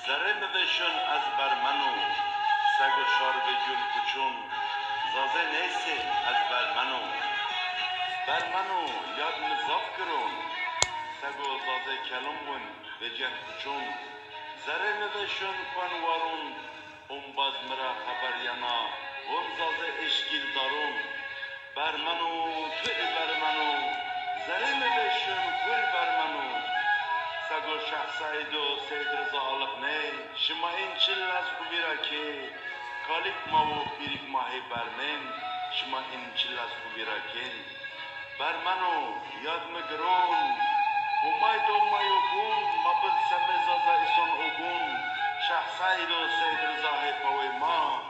زرم وشون از برمنو سگ و شار به جون کچون زازه نیسه از برمنو یاد مزاق کرون سگ و زازه کلم بون به جن کچون زرم وشون کن وارون باز مرا خبر یانا ون زازه اشکیل دارون برمنو توی برمنو زرم وشون کل برمنو سگو شخصاید و سید رضا آلق نه شما این چل از خوبیرا که کالیک ما و بیریک ماهی برمن شما این چل از خوبیرا که برمنو یاد مگرون همای دومای اگون ما بد سمه زازا ایسان اگون شخصاید و سید رضا پاوی ما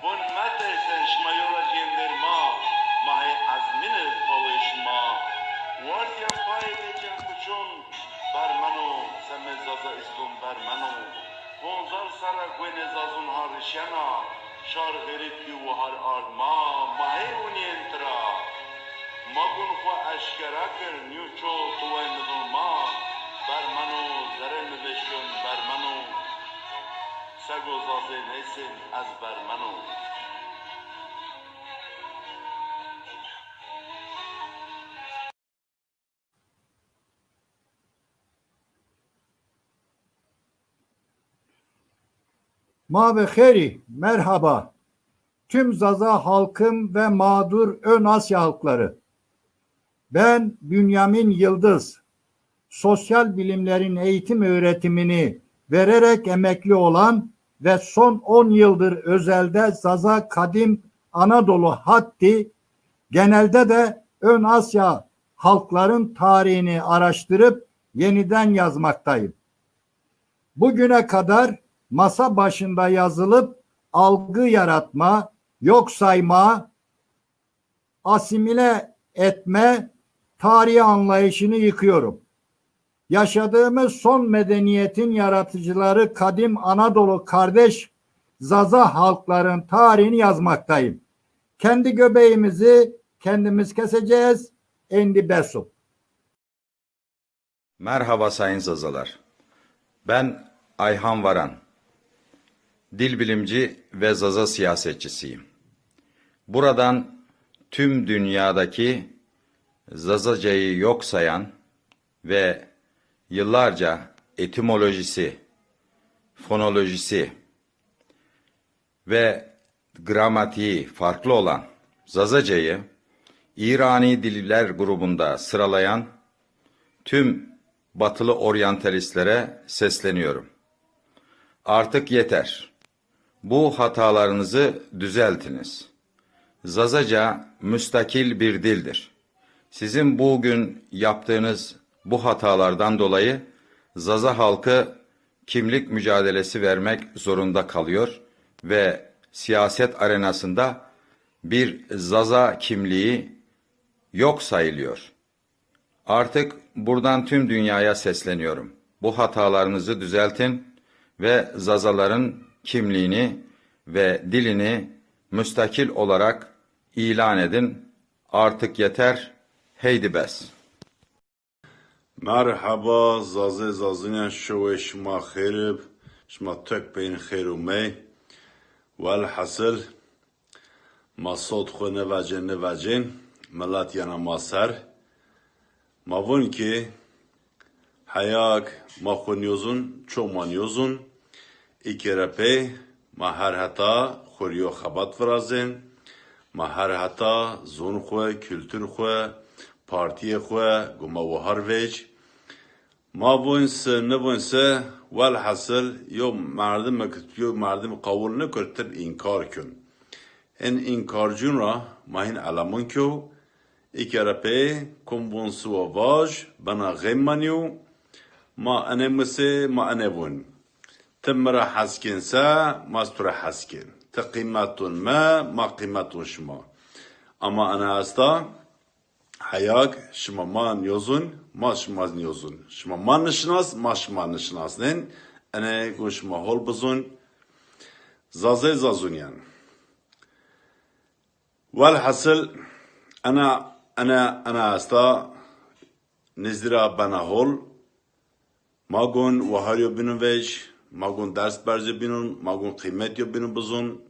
بون مده سن شما یولا جیمدر ما ماهی ازمین پاوی شما واریا پای بیجن کچون برمنو سمه زازا ایسان برمنو پونزال سر گوین زازون ها رشینا شار غریب پیو هر آرد ماهی اونی انترا ما گون خوا اشکرا کر نیوچو توی مدون ما برمنو زره مبشون برمنو سگو زازه نیسن از برمنو Mabekeri, merhaba. Tüm Zaza halkım ve mağdur Ön Asya halkları. Ben Bünyamin Yıldız. Sosyal bilimlerin eğitim öğretimini vererek emekli olan ve son 10 yıldır özelde Zaza Kadim Anadolu Hatti, genelde de Ön Asya halkların tarihini araştırıp yeniden yazmaktayım. Bugüne kadar masa başında yazılıp algı yaratma, yok sayma, asimile etme tarihi anlayışını yıkıyorum. Yaşadığımız son medeniyetin yaratıcıları kadim Anadolu kardeş Zaza halkların tarihini yazmaktayım. Kendi göbeğimizi kendimiz keseceğiz. Endi Besu. Merhaba sayın Zazalar. Ben Ayhan Varan. Dil bilimci ve Zaza siyasetçisiyim. Buradan tüm dünyadaki Zazacayı yok sayan ve yıllarca etimolojisi, fonolojisi ve gramatiği farklı olan Zazacayı İrani diller grubunda sıralayan tüm batılı oryantalistlere sesleniyorum. Artık yeter. Bu hatalarınızı düzeltiniz. Zazaca müstakil bir dildir. Sizin bugün yaptığınız bu hatalardan dolayı Zaza halkı kimlik mücadelesi vermek zorunda kalıyor ve siyaset arenasında bir Zaza kimliği yok sayılıyor. Artık buradan tüm dünyaya sesleniyorum. Bu hatalarınızı düzeltin ve Zazaların kimliğini ve dilini müstakil olarak ilan edin. Artık yeter. Heydi bes. Merhaba zazı zazına şove şma xerib şma tök beyin xerumey vel hasıl masot xo nevacin melat yana masar mavun ki hayak makhonyozun çomanyozun İkerepe maharhata xoriyo xabat vrazin maharhata zon xwe kültür xwe partiye xwe gumawahar vej mavunse nevunse vel hasıl yo mardım kavul ne kurtib inkar kün en inkarcun ra mahin alamun kyo İkerepe konvonsu vaj bana gemmanyo ma anemse ma anevun تمرا حسكن سا ما استرا حسكن تقيماتون ما قيماتون شما اما انا استا حياك شما مان يوزن ما شما يوزن شما مان نشناس ما شما نشناسن انا قول شما هول بزون زازي زازون يعني والحصل انا استا نزرا بنا هول ما قون وهاريو بنوش magun ders berce binun, magun kıymet yo binun buzun,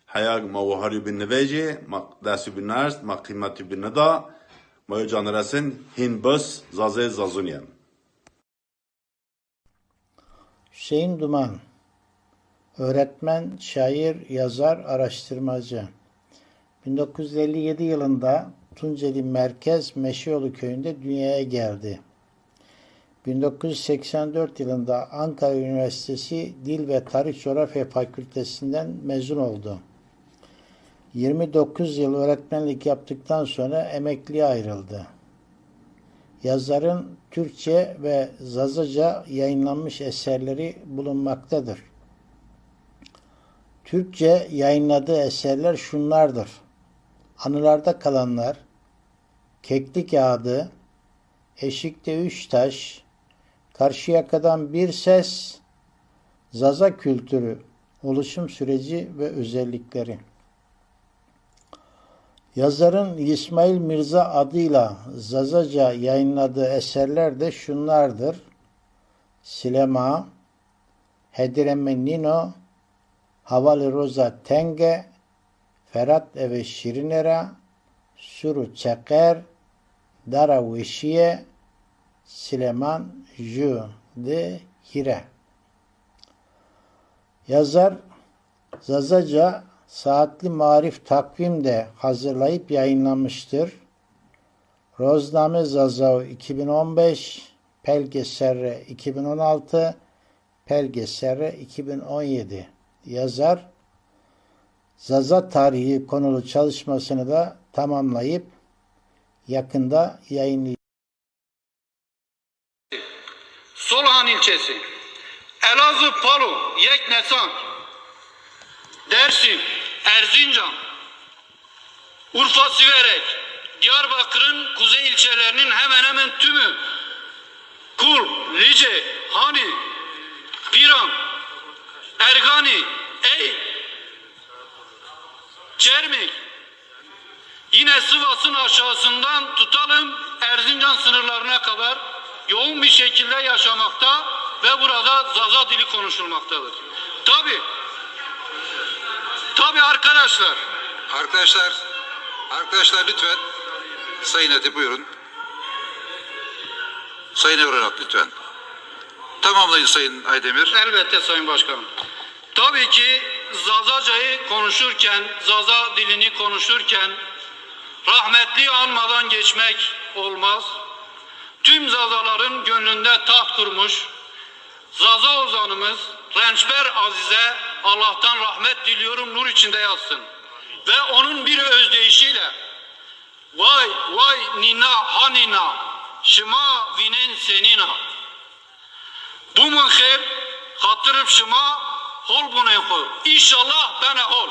hayag ma wahar yo bin neveje, ma ders yo bin ners, ma kıymet yo bin neda, ma yo canresin hin bus zaze zazunyen. Hüseyin Duman, öğretmen, şair, yazar, araştırmacı. 1957 yılında Tunceli Merkez Meşeyolu köyünde dünyaya geldi. 1984 yılında Ankara Üniversitesi Dil ve Tarih Coğrafya Fakültesinden mezun oldu. 29 yıl öğretmenlik yaptıktan sonra emekliye ayrıldı. Yazarın Türkçe ve Zazaca yayınlanmış eserleri bulunmaktadır. Türkçe yayınladığı eserler şunlardır: Anılarda Kalanlar, Keklik Ağdı, Eşik'te Üç Taş, Karşıyaka'dan Bir Ses, Zaza Kültürü, Oluşum Süreci ve Özellikleri. Yazarın İsmail Mirza adıyla Zazaca yayınladığı eserler de şunlardır: Silema, Hedireme Nino, Havali Roza Tenge, Ferhat Eve Şirinera, Suru Çeker, Dara Veşiye, Sileman Jü de Hire. Yazar Zazaca saatli marif takvimde hazırlayıp yayınlamıştır. Rozname Zazao 2015, Pelge Serre 2016, Pelge Serre 2017. Yazar Zaza tarihi konulu çalışmasını da tamamlayıp yakında yayınlayacak. Solhan ilçesi, Elazığ, Palu, Yeknesan, Dersim, Erzincan, Urfa, Siverek, Diyarbakır'ın kuzey ilçelerinin hemen hemen tümü, Kul, Lice, Hani, Piran, Ergani, Ey, Çermik, yine Sivas'ın aşağısından tutalım Erzincan sınırlarına kadar yoğun bir şekilde yaşamakta ve burada Zaza dili konuşulmaktadır. Tabii Arkadaşlar lütfen. Sayın Eti buyurun. Sayın Evrenat lütfen. Tamamlayın Sayın Aydemir. Elbette Sayın Başkanım. Tabii ki Zazaca'yı konuşurken, Zaza dilini konuşurken rahmetli anmadan geçmek olmaz. Tüm Zazaların gönlünde taht kurmuş Zaza ozanımız Rençber Azize Allah'tan rahmet diliyorum, nur içinde yatsın. Ve onun bir özdeyişiyle vay vay nina hanina şıma vinen senina bu mınher hatırıp şıma hol bunen hol. İnşallah bana hol.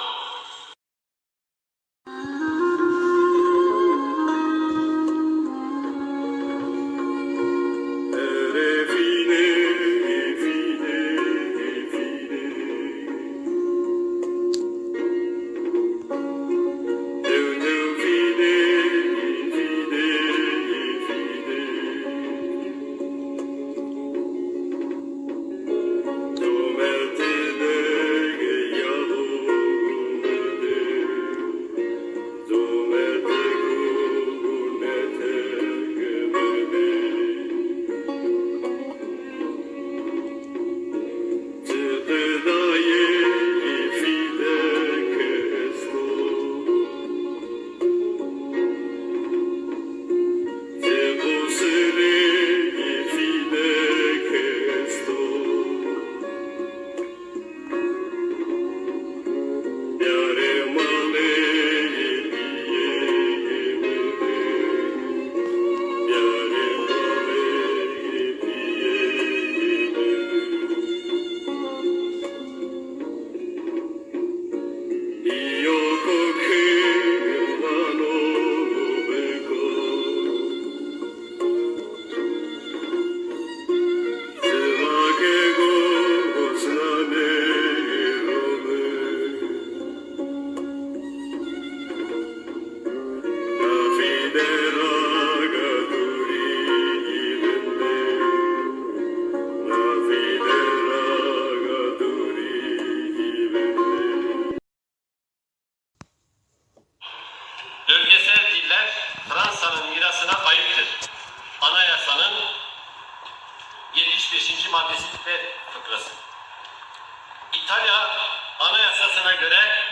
Anayasasına göre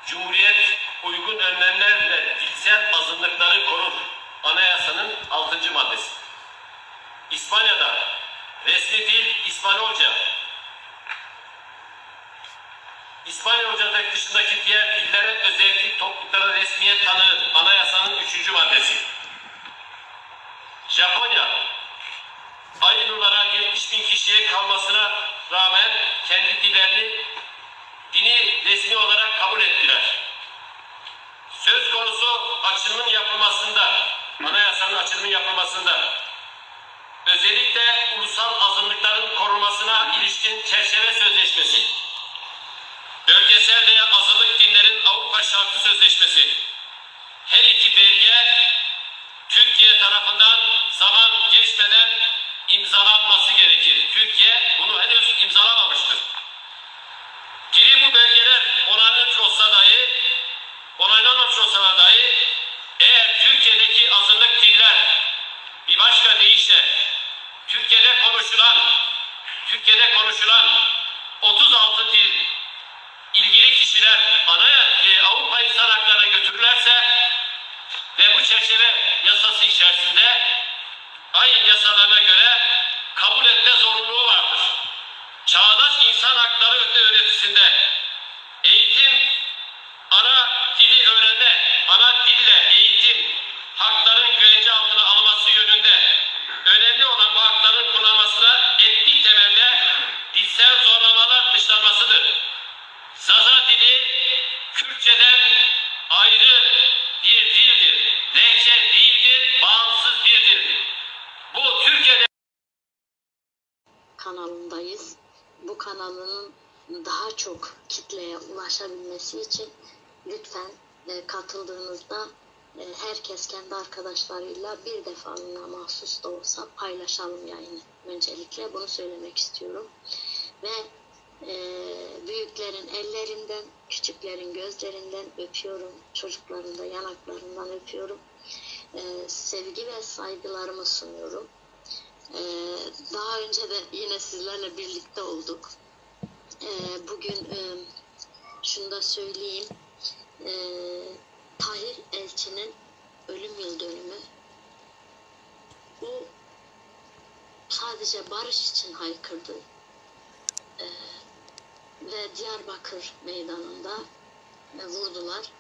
Cumhuriyet uygun önlemlerle dilsel azınlıkları korur. Anayasanın 6. maddesi. İspanya'da resmi dil İspanyolca. İspanyolca dışındaki diğer dillere özellik topluluklara resmiyet tanır. Anayasanın 3. maddesi. Japonya, Aylurlara 70 bin kişiye kalmasına rağmen kendi dini resmi olarak kabul ettiler. Söz konusu açılımın yapılmasında, anayasanın açılımının yapılmasında, özellikle ulusal azınlıkların korunmasına ilişkin çerçeve sözleşmesi, bölgesel veya azınlık dinlerin Avrupa Şartı Sözleşmesi, her iki belge Türkiye tarafından zaman geçmeden imzalanması gerekir. Türkiye bunu henüz imzalamamıştır. Bu belgeler onaylanmamış olsa dahi eğer Türkiye'deki azınlık diller bir başka deyişle Türkiye'de konuşulan 36 dil ilgili kişiler Avrupa İnsan Hakları'na götürürlerse ve bu çerçeve yasası içerisinde aynı yasalarına göre kabul etme zorunluluğu vardır. Çağdaş insan hakları öğretisinde eğitim, ana dille eğitim hakların güvence altına alınması yönünde önemli olan bu hakların kullanılmasına etnik temelde dilsel zorlamalar dışlanmasıdır. Zaza dili Kürtçeden ayrı bir dildir. Lehçe değildir, bağımsız bir dildir. Bu Türkiye'de kanalındayız. Bu kanalının daha çok kitleye ulaşabilmesi için lütfen katıldığınızda herkes kendi arkadaşlarıyla bir defalığına mahsus da olsa paylaşalım yayını. Öncelikle bunu söylemek istiyorum. Ve büyüklerin ellerinden, küçüklerin gözlerinden öpüyorum. Çocukların da yanaklarından öpüyorum. Sevgi ve saygılarımı sunuyorum. Daha önce de yine sizlerle birlikte olduk. Bugün şunu da söyleyeyim. Tahir Elçi'nin ölüm yıl dönümü. Bu sadece barış için haykırdı. Ve Diyarbakır meydanında vurdular.